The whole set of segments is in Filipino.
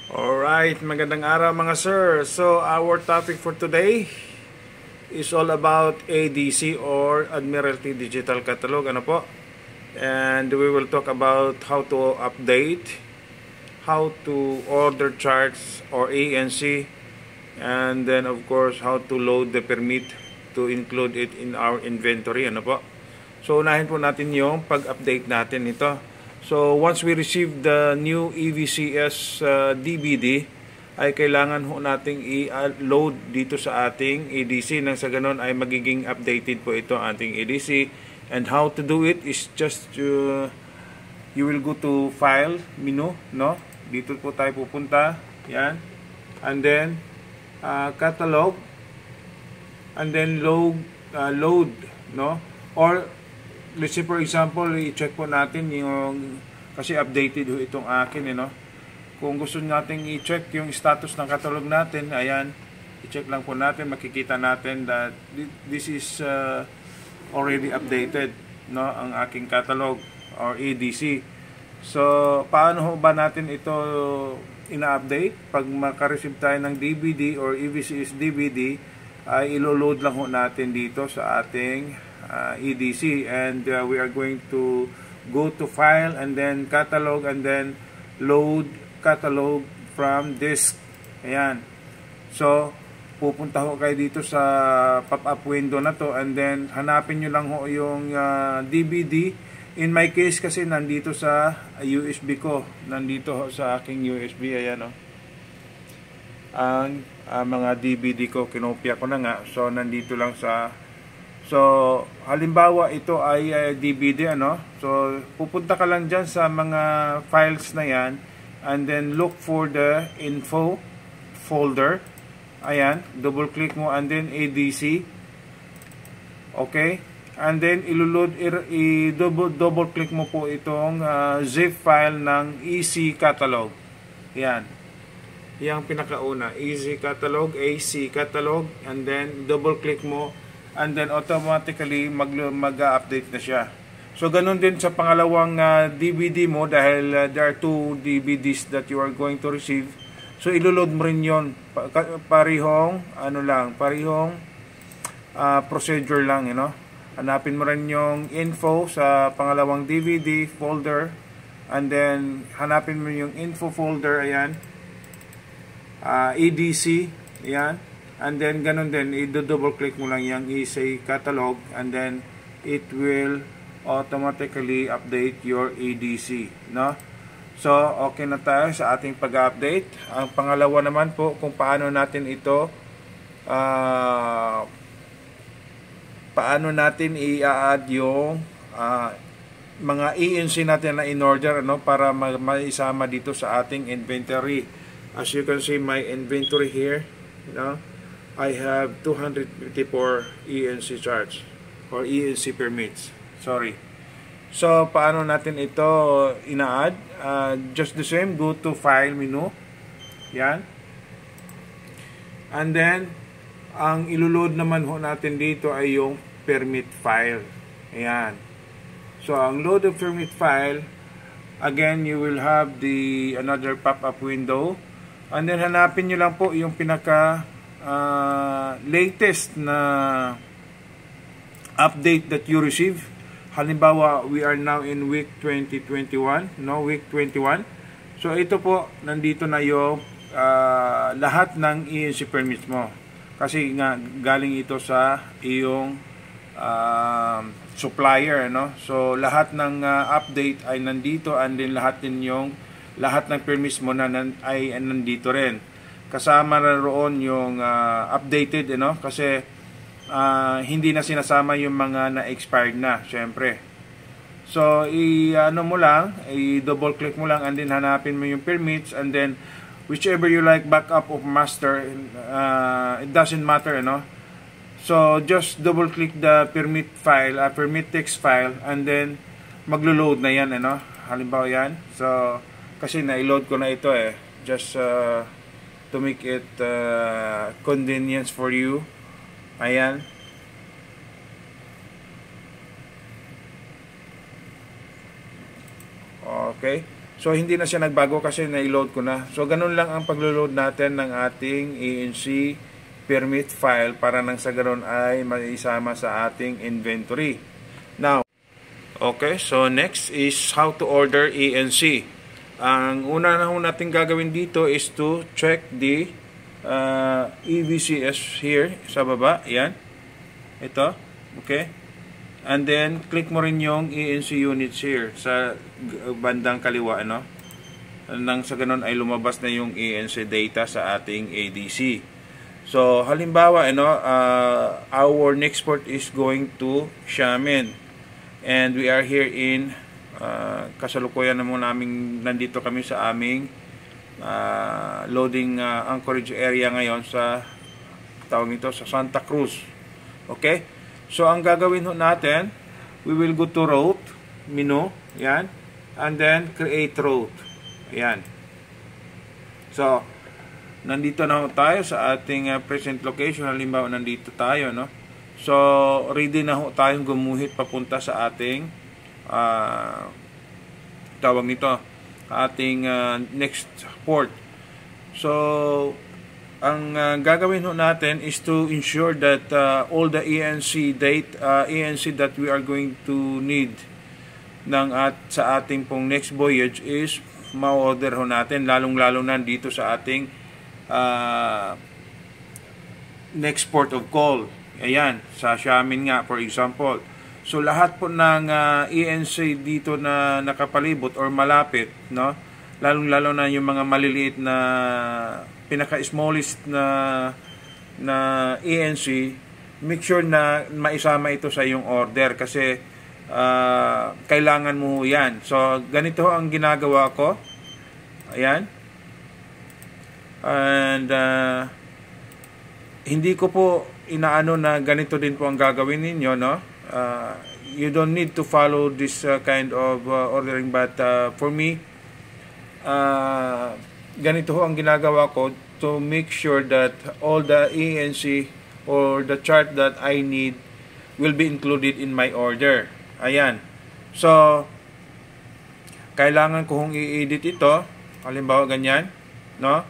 Alright, magandang araw mga sir. So, our topic for today is all about ADC or Admiralty Digital Catalog. Ano po? And we will talk about how to update, how to order charts or ANC, and then of course how to load the permit to include it in our inventory. Ano po? So, unahin po natin yung pag-update natin ito. So, once we receive the new EVCS DVD, ay kailangan ho nating i-load dito sa ating ADC. Nang sa ganon ay magiging updated po ito ating ADC. And how to do it is just you will go to File menu, no? Dito po tayo pupunta. Yan. And then, Catalog. And then, load, no? Or, let's say for example, i-check po natin yung, kasi updated ho itong akin, no? Kung gusto natin i-check yung status ng catalog natin, ayan, i-check lang po natin, makikita natin that this is already updated, no? Ang aking catalog or ADC. So, paano ho ba natin ito ina-update? Pag makareceive tayo ng DVD or EVCS DVD, ay ilo-load lang ho natin dito sa ating EDC, and we are going to go to File and then Catalog and then load catalog from disk. Ayan. So, pupunta ho kayo dito sa pop-up window na to, and then hanapin nyo lang ho yung DVD. In my case kasi nandito sa USB ko. Nandito ho sa aking USB. Ayan o. Ang mga DVD ko, kinopya ko na nga. So, nandito lang sa... So, halimbawa ito ay DVD, ano? So, pupunta ka lang dyan sa mga files na yan, and then look for the info folder. Ayan, double click mo, and then ADC. Okay? And then ilulod, double click mo po itong zip file ng EC catalog. Ayan. Yang pinakauna, EC catalog, AC catalog, and then double click mo, and then automatically mag-update na siya. So, ganun din sa pangalawang DVD mo, dahil there are two DVDs that you are going to receive. So, ilulod mo rin yun. Parihong, procedure lang, you know. Hanapin mo rin yung info sa pangalawang DVD folder, and then hanapin mo yung info folder, ayan. EDC, ayan. And then, ganun din, i-double click mo lang yung EC catalog, and then it will automatically update your ADC, no? So, okay na tayo sa ating pag-update. Ang pangalawa naman po, kung paano natin ito, paano natin i-add yung mga ENC natin na in-order, ano, para maisama dito sa ating inventory. As you can see, my inventory here, you know, I have 254 ENC charts or ENC permits. Sorry. So, paano natin ito ina-add? Just the same, go to File menu. Yan. And then, ang ilulod naman ho natin dito ay yung permit file. Ayan. So, ang load of permit file, again, you will have the another pop-up window. And then, hanapin nyo lang po yung pinaka latest na update that you receive. Halimbawa, we are now in week 2021, no, week 21. So ito po, nandito na yung lahat ng ENC permits mo, kasi nga galing ito sa iyong supplier, no. So lahat ng update ay nandito, and then lahat ng permits mo na ay nandito rin. Kasama na roon yung updated, you know, kasi hindi na sinasama yung mga na-expired na, syempre. So, i-ano mo lang, i-double click mo lang, and then hanapin mo yung permits, and then whichever you like, backup of master, it doesn't matter, you know. So, just double click the permit file, permit text file, and then maglo-load na yan, you know. Halimbawa yan. So, kasi na-load ko na ito just to make it convenience for you. Ayan. Okay. So, hindi na siya nagbago kasi na-load ko na. So, ganun lang ang paglo-load natin ng ating ANC permit file para nang sa ganun ay maisama sa ating inventory. Now, okay, so next is how to order ANC. Ang una na natin gagawin dito is to check the EVCS here sa baba. Yan. Ito. Okay. And then, click mo rin yung ANC units here sa bandang kaliwa, ano? Nang sa ganun ay lumabas na yung ANC data sa ating ADC. So, halimbawa, our next port is going to Xiamen. And we are here in, kasalukuyan naman namin, nandito kami sa aming loading anchorage area ngayon sa, tawag nito, sa Santa Cruz. Okay? So, ang gagawin natin, we will go to route, menu, yan, and then create route. Yan. So, nandito na tayo sa ating present location. Halimbawa, nandito tayo, no? So, ready na tayong gumuhit papunta sa ating tawag nito, ating next port. So, ang gagawin natin is to ensure that all the ANC that we are going to need sa ating pong next voyage is ma-order natin, lalong-lalo na dito sa ating next port of call. Ayan, sa Xiamen nga, for example. So, lahat po ng ANC dito na nakapalibot or malapit, no? Lalong-lalo na yung mga maliliit na pinaka-smallest na ANC, make sure na maisama ito sa iyong order kasi kailangan mo yan. So, ganito ang ginagawa ko. Ayan. And hindi ko po inaano na ganito din po ang gagawin ninyo, no? You don't need to follow this kind of ordering, but for me, ganito ho ang ginagawa ko to make sure that all the ANC or the chart that I need will be included in my order. Ayan. So, kailangan ko hong i-edit ito. Halimbawa, ganyan. No?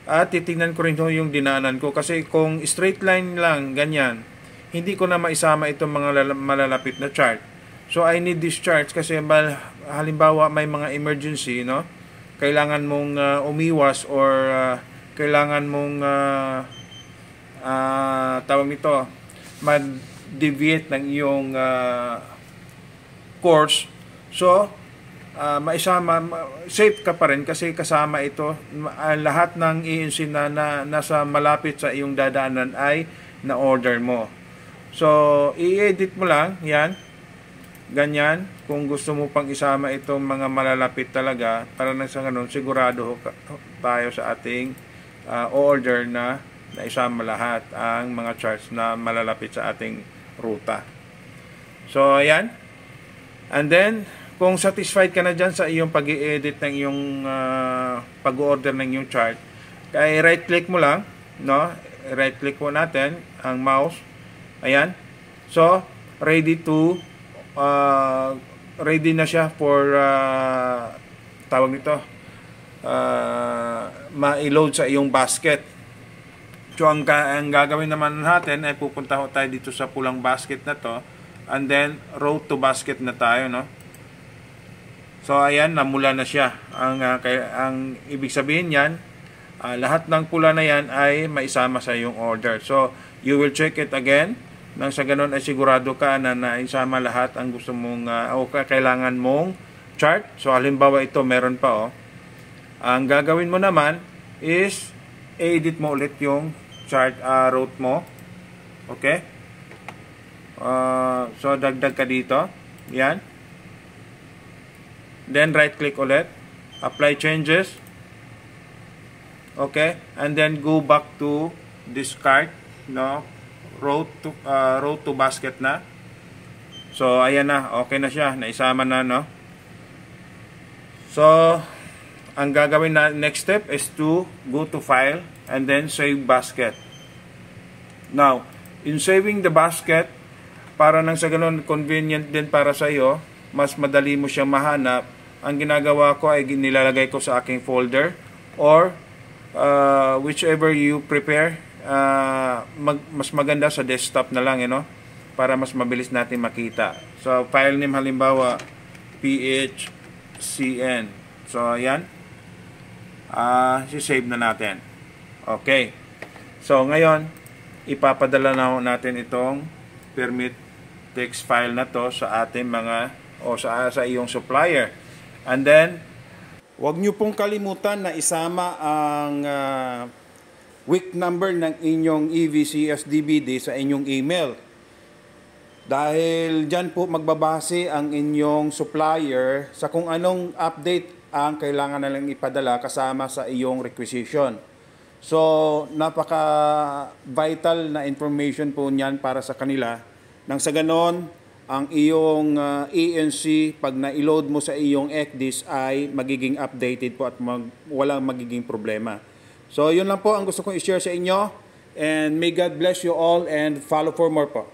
At titingnan ko rin yung dinaanan ko. Kasi kung straight line lang, ganyan, hindi ko na maisama itong mga malalapit na chart. So, I need these charts kasi halimbawa may mga emergency, no? Kailangan mong umiwas or kailangan mong tawag nito, mag-deviate ng iyong course. So, maisama, safe ka pa rin kasi kasama ito. Lahat ng ANC na nasa malapit sa iyong dadaanan ay na-order mo. So, i-edit mo lang, yan. Ganyan, kung gusto mo pang isama itong mga malalapit talaga, para nang sa ganun, sigurado tayo sa ating order na isama lahat ang mga charts na malalapit sa ating ruta. So, ayan. And then, kung satisfied ka na dyan sa iyong pag-i-edit ng iyong pag-order ng iyong chart, kaya right-click mo lang, no? Right-click mo natin ang mouse. Ayan. So, ready na siya for tawag nito ma-load sa iyong basket. So ang gagawin naman natin ay pupunta tayo dito sa pulang basket na to, and then road to basket na tayo, no? So ayan, namula na siya. Ang ibig sabihin niyan, lahat ng pula na yan ay maisama sa iyong order. So you will check it again. Nang sa ganun ay sigurado ka na naisama lahat ang gusto mong o kailangan mong chart. So halimbawa ito meron pa, oh. Ang gagawin mo naman is edit mo ulit yung chart route mo. Okay? So dagdag ka dito. Yan. Then right click ulit. Apply changes. Okay? And then go back to discard, no? Road to basket na. So ayan na, okay na siya, naisama na, no? So ang gagawin na next step is to go to file and then save basket. Now, in saving the basket, para nang sa ganun convenient din para sa iyo, mas madali mo siyang mahanap, ang ginagawa ko ay nilalagay ko sa aking folder or whichever you prepare. Mas maganda sa desktop na lang, para mas mabilis natin makita. So, file name halimbawa, phcn. So, ayan. Si-save na natin. Okay. So, ngayon, ipapadala na natin itong permit text file na to sa ating sa iyong supplier. And then, huwag nyo pong kalimutan na isama ang week number ng inyong EVCS-DVD sa inyong email. Dahil dyan po magbabase ang inyong supplier sa kung anong update ang kailangan na lang ipadala kasama sa iyong requisition. So, napaka-vital na information po niyan para sa kanila. Nang sa ganon, ang iyong ENC, pag na-load mo sa iyong ECDIS ay magiging updated po at walang magiging problema. So, yun lang po ang gusto kong i-share sa inyo. And may God bless you all and follow for more po.